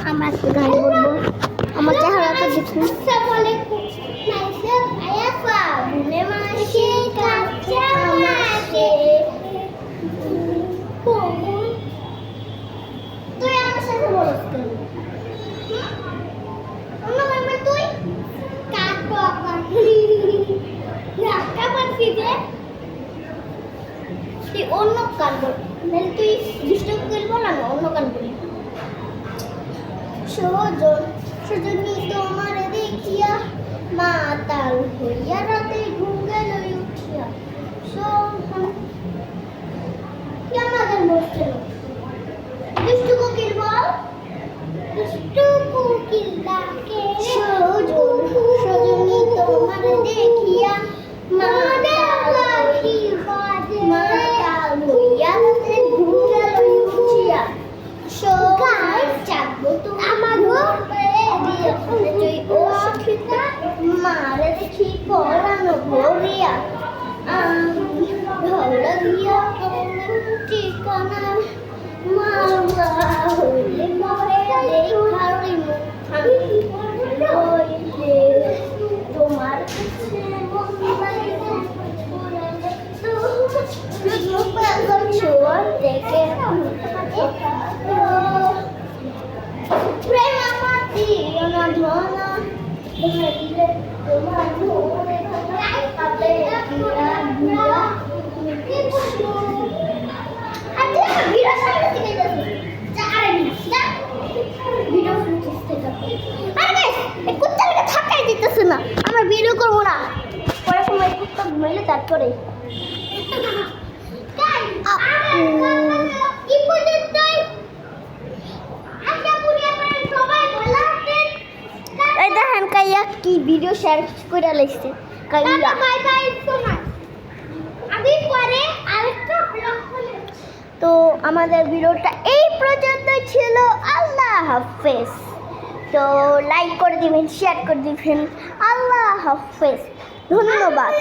আমরা একটু গান বলবো। আমার চেহারাটা দেখুন। তুই আমার সাথে বলস কেন? তুই তুই অন্য গান বল, নাহলে তুই ডিস্টার্ব করবো না, অন্য গান বলি। সজন সজনী তোমার দেখিয়া মাতাল হইয়া রাতে ঘুম গেল উঠিয়া। আমার গান বলছে দুষ্টু কোকিল বল, দুষ্টু কোকিল ডাকে সজন সজনী তোমার দেখিয়া মাতাল মাতাল হইয়া রাতে ঘুম গেল উঠিয়া। মারে দেখি পরানো ভরিয়া ঢলা দিয়া ঠিকানা মামলা হইলে মরে দেখারি হইলে তোমার কাছে মন ছোঁয়ার দেখে প্রেম আমার দিও না ধনা ধরিলে তোমার মনে পাবে দিয়া দিয়া। আচ্ছা ভিডিও সামনে থেকে যাচ্ছে চারে মিনিট না ভিডিও শুনতে থাকো। আরে গাইস এই কুত্তাটাকে থাকাই দিতেছে না, আমরা ভিডিও করব না, পরে সময় কুত্তা ঘুমাইলে তারপরে কি পর্যন্তই। এই দেখেন কাইয়া কি ভিডিও শেয়ার করে লাইছে কাইয়া। বাই বাই আমি পরে আরেকটা ব্লগ করব। তো আমাদের ভিডিওটা এই পর্যন্তই ছিল। আল্লাহ হাফেজ। তো লাইক করে দিবেন, শেয়ার করে দিবেন। আল্লাহ হাফেজ, ধন্যবাদ।